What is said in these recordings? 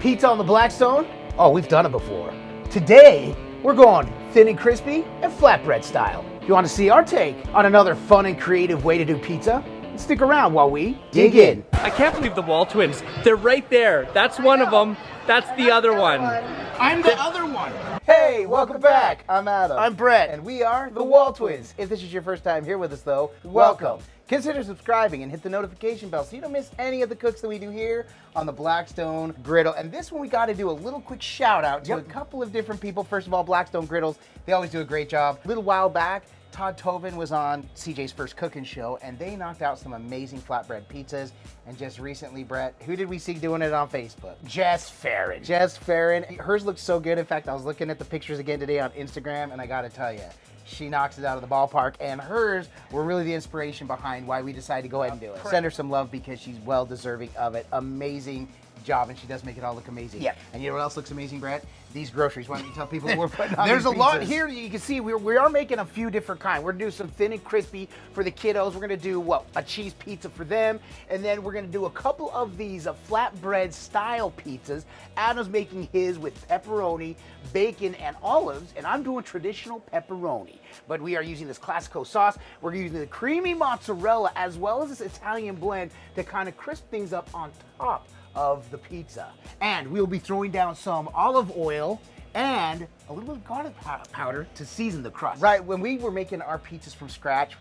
Pizza on the Blackstone? Oh, we've done it before. Today, we're going thin and crispy and flatbread style. If you want to see our take on another fun and creative way to do pizza, stick around while we dig in. I can't believe the WALTWINS. They're right there. That's one of them. That's the other one. I'm the other one. Hey, welcome back. I'm Adam. I'm Brett. And we are the WALTWINS. If this is your first time here with us, though, welcome. Consider subscribing and hit the notification bell so you don't miss any of the cooks that we do here on the Blackstone Griddle. And this one, we got to do a little quick shout out to a couple of different people. First of all, Blackstone Griddles. They always do a great job. A little while back, Todd Tovin was on CJ's first cooking show, and they knocked out some amazing flatbread pizzas. And just recently, Brett, who did we see doing it on Facebook? Jess Farron. Jess Farron. Hers looks so good. In fact, I was looking at the pictures again today on Instagram, and I got to tell you, she knocks it out of the ballpark, and hers were really the inspiration behind why we decided to go ahead and do it. Send her some love because she's well deserving of it. Amazing job, and she does make it all look amazing. Yeah. And you know what else looks amazing, Brett? These groceries. Why don't you tell people what we're putting on? There's a lot here. You can see we are making a few different kinds. We're gonna do some thin and crispy for the kiddos. We're gonna do a cheese pizza for them, and then we're gonna do a couple of these flatbread style pizzas. Adam's making his with pepperoni, bacon, and olives, and I'm doing traditional pepperoni. But we are using this classico sauce. We're using the creamy mozzarella as well as this Italian blend to kind of crisp things up on top of the pizza. And we'll be throwing down some olive oil and a little bit of garlic powder to season the crust. Right, when we were making our pizzas from scratch,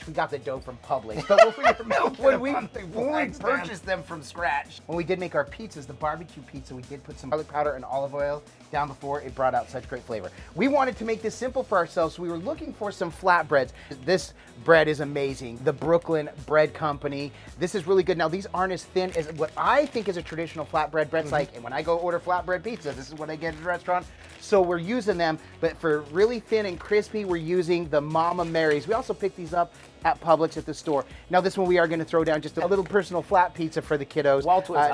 we got the dough from Publix. But when we purchased them from scratch, when we did make our pizzas, the barbecue pizza, we did put some garlic powder and olive oil down before. It brought out such great flavor. We wanted to make this simple for ourselves, so we were looking for some flatbreads. This bread is amazing. The Brooklyn Bread Company. This is really good. Now, these aren't as thin as what I think is a traditional flatbread. Brett's like, and when I go order flatbread pizza, this is what I get at the restaurant. So we're using them, but for really thin and crispy, we're using the Mama Mary's. We also picked these up at Publix at the store. Now this one we are going to throw down just a little personal flat pizza for the kiddos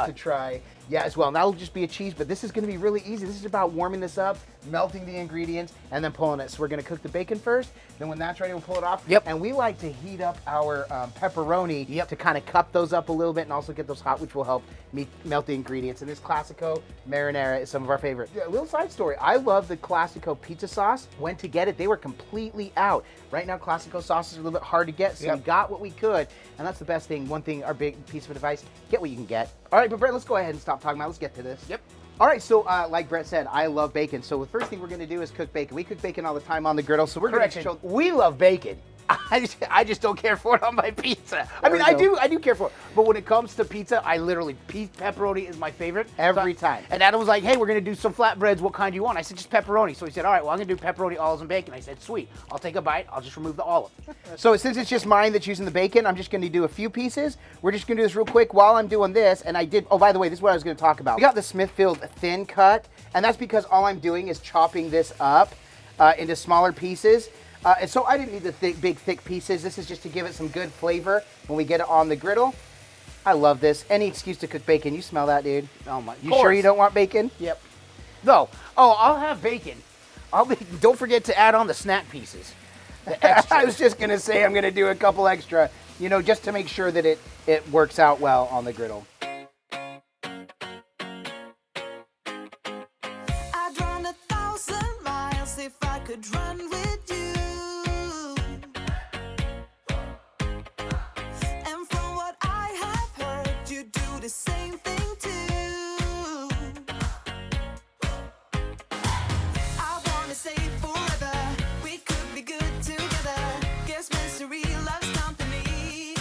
to try. Yeah, as well. And that'll just be a cheese, but this is going to be really easy. This is about warming this up, melting the ingredients, and then pulling it. So we're going to cook the bacon first. Then when that's ready, we'll pull it off. Yep. And we like to heat up our pepperoni to kind of cup those up a little bit and also get those hot, which will help melt the ingredients. And this Classico marinara is some of our favorite. A little side story. I love the Classico pizza sauce. Went to get it. They were completely out. Right now, Classico sauces are a little bit hard to get, so we got what we could. And that's the best thing. One thing, our big piece of advice, get what you can get. All right, but Brett, let's go ahead and stop talking about it. Let's get to this. Yep. All right, so like Brett said, I love bacon. So the first thing we're going to do is cook bacon. We cook bacon all the time on the griddle, so we're going to show. We love bacon. I just don't care for it on my pizza. I mean, I do care for it. But when it comes to pizza, I literally, pepperoni is my favorite every time. And Adam was like, hey, we're going to do some flatbreads. What kind do you want? I said, just pepperoni. So he said, all right, well, I'm going to do pepperoni, olives, and bacon. I said, sweet. I'll take a bite. I'll just remove the olive. So since it's just mine that's using the bacon, I'm just going to do a few pieces. We're just going to do this real quick while I'm doing this. And I did, oh, by the way, this is what I was going to talk about. We got the Smithfield thin cut. And that's because all I'm doing is chopping this up into smaller pieces. And so I didn't need the big, thick pieces. This is just to give it some good flavor when we get it on the griddle. I love this. Any excuse to cook bacon. You smell that, dude? Oh my! You sure you don't want bacon? Yep. No. Oh, I'll have bacon. Don't forget to add on the snack pieces. The extra. I was just gonna say I'm gonna do a couple extra. You know, just to make sure that it works out well on the griddle. I'd run 1,000 miles if I could run with you. The same thing too. I wanna say forever, we could be good together. Guess mystery loves company.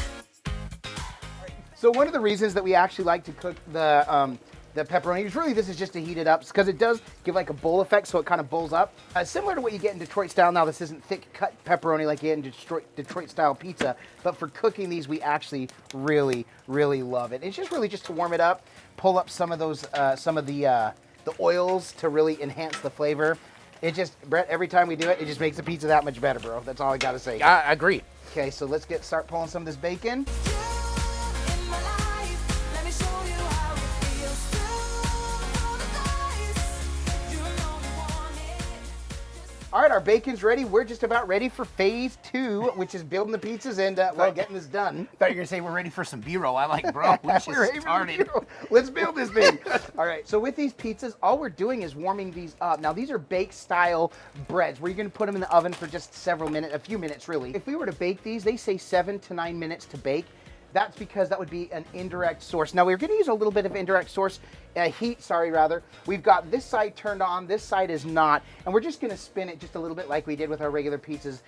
So one of the reasons that we actually like to cook the pepperoni is really this is just to heat it up because it does give like a bowl effect, so it kind of bowls up. Similar to what you get in Detroit style. Now this isn't thick cut pepperoni like you get in Detroit style pizza, but for cooking these we actually really love it. It's just really just to warm it up, pull up some of those the oils to really enhance the flavor. It just, Brett, every time we do it, it just makes the pizza that much better, bro. That's all I gotta say. I agree. Okay, so let's start pulling some of this bacon. All right, our bacon's ready. We're just about ready for phase 2, which is building the pizzas and getting this done. I thought you were gonna say we're ready for some B-roll. I like, bro. We just We're ready for started. the B-roll. Let's build this thing. All right, so with these pizzas, all we're doing is warming these up. Now, these are bake-style breads where you're gonna put them in the oven for just several minutes, a few minutes really. If we were to bake these, they say 7 to 9 minutes to bake. That's because that would be an indirect source. Now, we're gonna use a little bit of indirect source, heat. We've got this side turned on, this side is not, and we're just gonna spin it just a little bit like we did with our regular pizzas.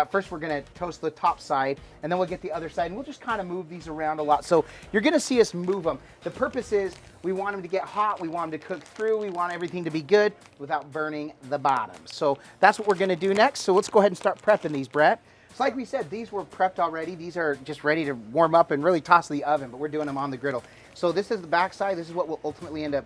First, we're gonna toast the top side, and then we'll get the other side, and we'll just kind of move these around a lot. So you're gonna see us move them. The purpose is we want them to get hot, we want them to cook through, we want everything to be good without burning the bottom. So that's what we're gonna do next. So let's go ahead and start prepping these, Brett. So like we said, these were prepped already. These are just ready to warm up and really toss to the oven, but we're doing them on the griddle. So this is the back side. This is what we'll ultimately end up,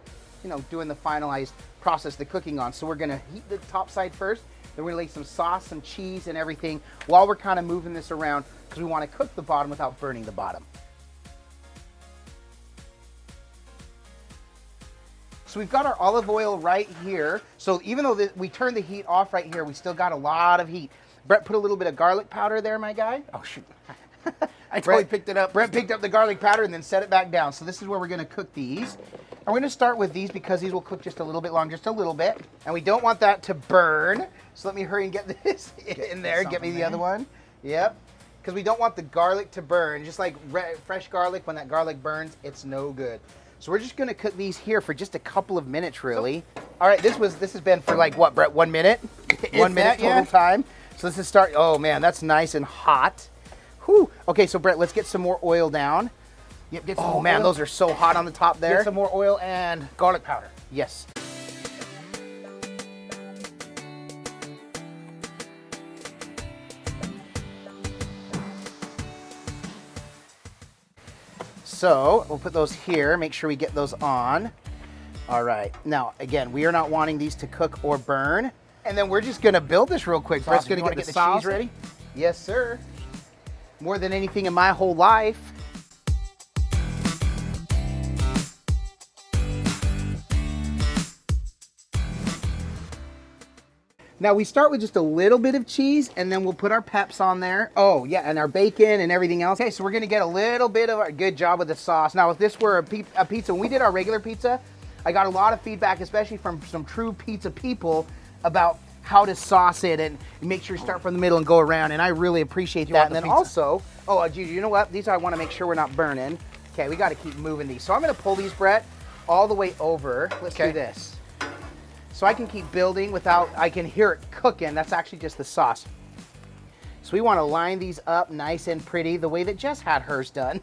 doing the finalized process, the cooking on. So we're gonna heat the top side first, then we're gonna lay some sauce, some cheese and everything while we're kind of moving this around because we wanna cook the bottom without burning the bottom. So we've got our olive oil right here. So even though we turned the heat off right here, we still got a lot of heat. Brett put a little bit of garlic powder there, my guy. Oh, shoot. I totally picked it up. Brett picked up the garlic powder and then set it back down. So this is where we're gonna cook these. And we're gonna start with these because these will cook just a little bit longer, just a little bit. And we don't want that to burn. So let me hurry and get this in there. Get me the other one. Yep. Because we don't want the garlic to burn. Just like fresh garlic, when that garlic burns, it's no good. So we're just gonna cook these here for just a couple of minutes, really. All right, this has been for like what, Brett, 1 minute? 1 minute total time. So this is oh man, that's nice and hot. Whew. Okay, so Brett, let's get some more oil down. Yep, get some more man, oil. those are so hot on the top there. Get some more oil and garlic powder. Yes. So we'll put those here, make sure we get those on. All right, now again, we are not wanting these to cook or burn. And then we're just gonna build this real quick. Brett's gonna get the cheese ready. Yes, sir. More than anything in my whole life. Now we start with just a little bit of cheese and then we'll put our peps on there. Oh yeah, and our bacon and everything else. Okay, so we're gonna get a little bit of a good job with the sauce. Now if this were a pizza, when we did our regular pizza, I got a lot of feedback, especially from some true pizza people, about how to sauce it and make sure you start from the middle and go around, and I really appreciate that. And then also, Gigi, you know what? These I want to make sure we're not burning. Okay, we got to keep moving these. So I'm going to pull these, Brett, all the way over. Let's do this. So I can keep building without, I can hear it cooking. That's actually just the sauce. So we want to line these up nice and pretty the way that Jess had hers done.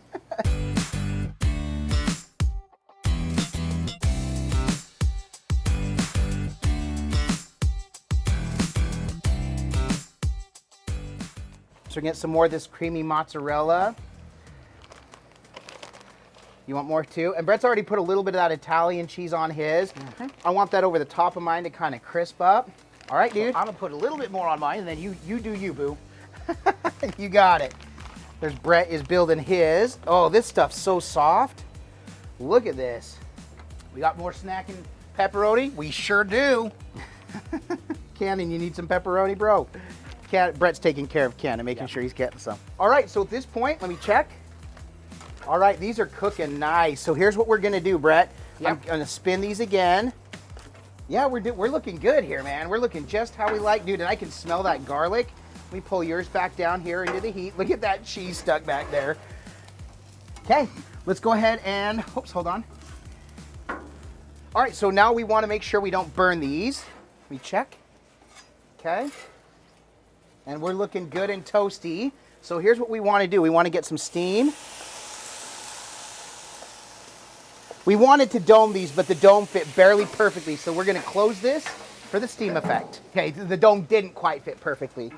So get some more of this creamy mozzarella. You want more too? And Brett's already put a little bit of that Italian cheese on his. I want that over the top of mine to kind of crisp up. All right, dude. So I'm gonna put a little bit more on mine, and then you do you, boo. You got it. There's Brett is building his. Oh, this stuff's so soft. Look at this. We got more snacking pepperoni? We sure do. Cannon, you need some pepperoni, bro? Brett's taking care of Ken and making sure he's getting some. All right, so at this point, let me check. All right, these are cooking nice. So here's what we're gonna do, Brett. Yep. I'm gonna spin these again. Yeah, we're looking good here, man. We're looking just how we like, dude, and I can smell that garlic. Let me pull yours back down here into the heat. Look at that cheese stuck back there. Okay, let's go ahead and, oops, hold on. All right, so now we wanna make sure we don't burn these. Let me check, okay. And we're looking good and toasty. So here's what we want to do. We want to get some steam. We wanted to dome these, but the dome fit barely perfectly. So we're going to close this for the steam effect. Okay, the dome didn't quite fit perfectly.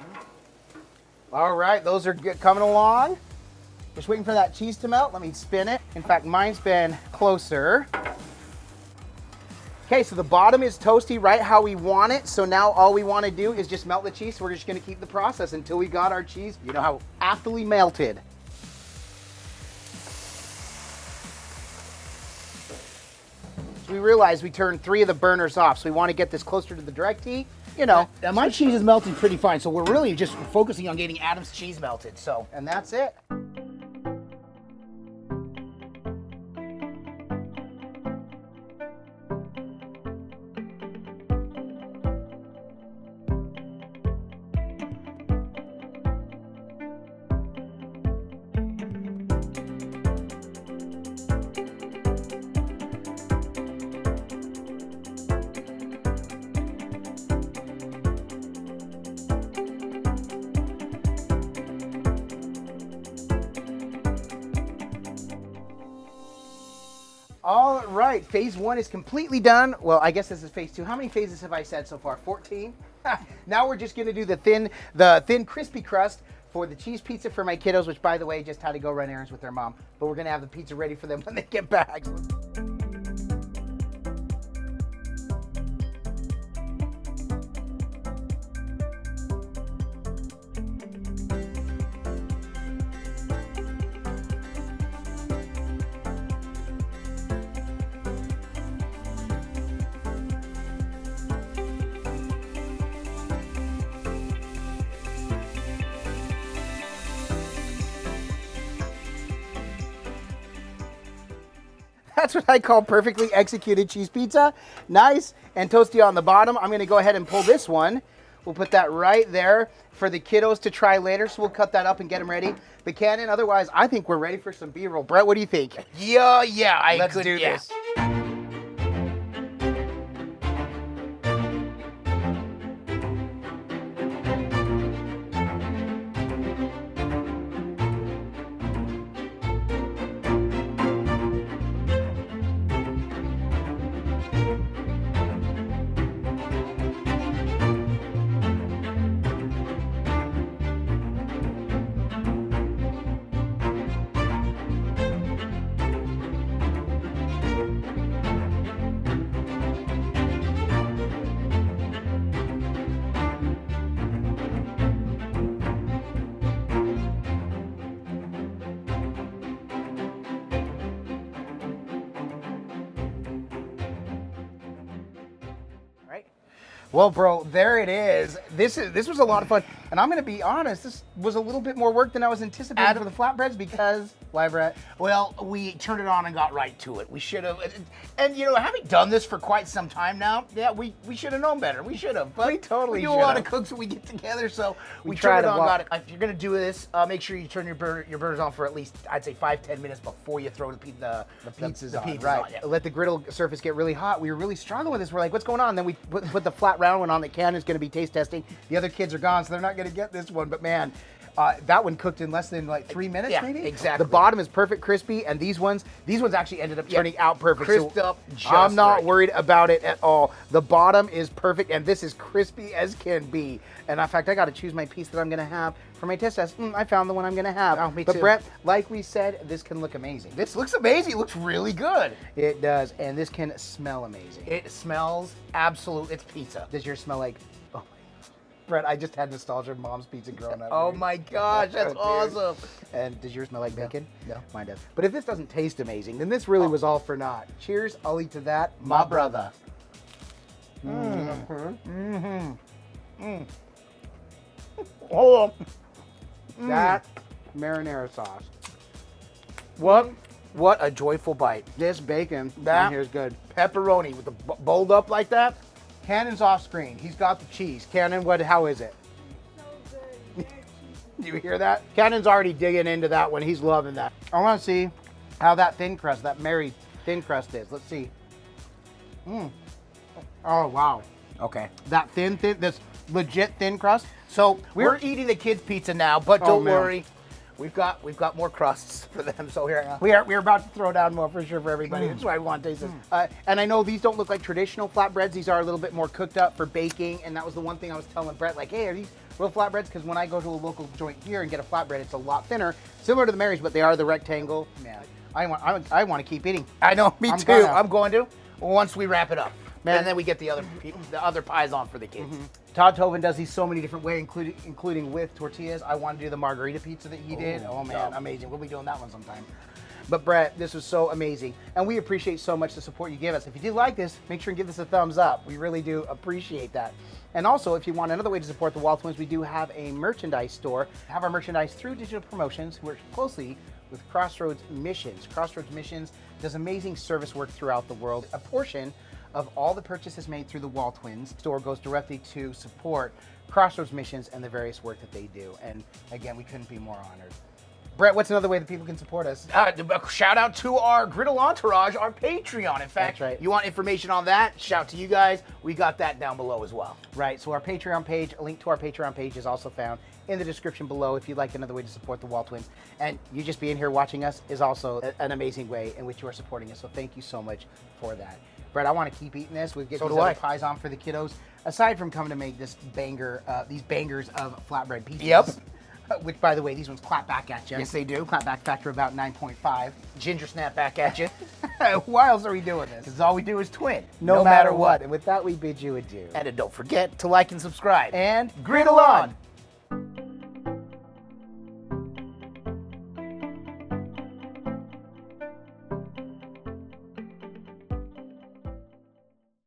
All right, those are good, coming along. Just waiting for that cheese to melt. Let me spin it. In fact, mine's been closer. Okay, so the bottom is toasty right how we want it. So now all we want to do is just melt the cheese. So we're just going to keep the process until we got our cheese, you know, how aptly melted. So we realized we turned 3 of the burners off, so we want to get this closer to the direct heat. You know. Now, my cheese is melting pretty fine, so we're really just focusing on getting Adam's cheese melted. So, And that's it. All right, phase 1 is completely done. Well, I guess this is phase 2. How many phases have I said so far? 14? Now we're just gonna do the thin crispy crust for the cheese pizza for my kiddos, which by the way, just had to go run errands with their mom. But we're gonna have the pizza ready for them when they get back. That's what I call perfectly executed cheese pizza. Nice and toasty on the bottom. I'm gonna go ahead and pull this one. We'll put that right there for the kiddos to try later, so we'll cut that up and get them ready. But Cannon, otherwise, I think we're ready for some B-roll. Brett, what do you think? yeah, Let's do this. Well, bro, there it is. This was a lot of fun, and I'm gonna be honest. This was a little bit more work than I was anticipating for the flatbreads because why, Brett? Well, we turned it on and got right to it. We should have, and you know, having done this for quite some time now, yeah, we should have known better. We should have. But We totally do a should lot have. of cooks when we get together, so we try turned it to on. walk- Got it. If you're gonna do this, make sure you turn your burners on for at least, I'd say, 5-10 minutes before you throw the pizzas on. Right. yeah. Let the griddle surface get really hot. We were really struggling with this. We're like, what's going on? Then we put the flat round one on that Cannon's going to be taste testing. The other kids are gone, so they're not going to get this one. But man, that one cooked in less than like 3 minutes, Yeah, maybe? exactly. The bottom is perfect crispy, and these ones actually ended up turning out perfect. Crisped up just I'm not right. worried about it at all. The bottom is perfect, and this is crispy as can be. And in fact, I got to choose my piece that I'm going to have for my test test. I found the one I'm going to have. Oh, me but too. Brett, like we said, this can look amazing. This looks amazing. It looks really good. It does, and this can smell amazing. It smells absolute. It's pizza. Does yours smell like? Oh, Brett, I just had nostalgia of Mom's pizza growing up. Oh dude. my gosh, that's Dude. awesome. And does yours smell like bacon? No. Mine does. But if this doesn't taste amazing, then this really was all for naught. Cheers, I'll eat to that, my brother. Hold on. That marinara sauce. What a joyful bite. This bacon That- in here is good. Pepperoni with the bowled up like that. Cannon's off screen. He's got the cheese. Cannon, how is it? Do you hear that? Cannon's already digging into that one. He's loving that. I want to see how that thin crust, that Mary thin crust is. Let's see. Oh, wow. Okay. That this legit thin crust. So we're eating the kids' pizza now, but Oh, don't man. worry. We've got more crusts for them. So here. We're about to throw down more for sure for everybody. That's why I want to taste this. And I know these don't look like traditional flatbreads. These are a little bit more cooked up for baking. And that was the one thing I was telling Brett, like, hey, are these real flatbreads? Because when I go to a local joint here and get a flatbread, it's a lot thinner, similar to the Mary's, but they are the rectangle. Man, I want to keep eating. I know, me I'm too. gonna. I'm going to once we wrap it up. Man. And then we get the other pies on for the kids. Todd Toven does these so many different ways, including with tortillas. I want to do the margarita pizza that he did. Oh man, amazing. We'll be doing that one sometime. But Brett, this was so amazing, and we appreciate so much the support you give us. If you did like this, make sure and give us a thumbs up. We really do appreciate that. And also, if you want another way to support the WALTWINS, we do have a merchandise store. Have our merchandise through Digital Promotions, who works closely with Crossroads Missions. Crossroads Missions does amazing service work throughout the world. A portion of all the purchases made through the WALTWINS store goes directly to support Crossroads Missions and the various work that they do. And again, we couldn't be more honored. Brett, what's another way that people can support us? A shout out to our Griddle Entourage, our Patreon. In fact, That's right. you want information on that? Shout to you guys. We got that down below as well. Right, so our Patreon page, a link to our Patreon page is also found in the description below if you'd like another way to support the WALTWINS. And you just being here watching us is also an amazing way in which you are supporting us, so thank you so much for that. Brett, I want to keep eating this. We get So these do other I. pies on for the kiddos. Aside from coming to make this banger, these bangers of flatbread pieces. Yep. Which, by the way, these ones clap back at you. Yes, they do. Clap back factor about 9.5. Ginger snap back at you. Why else are we doing this? Because all we do is twin. No matter what. And with that, we bid you adieu. And don't forget to like and subscribe. And griddle on!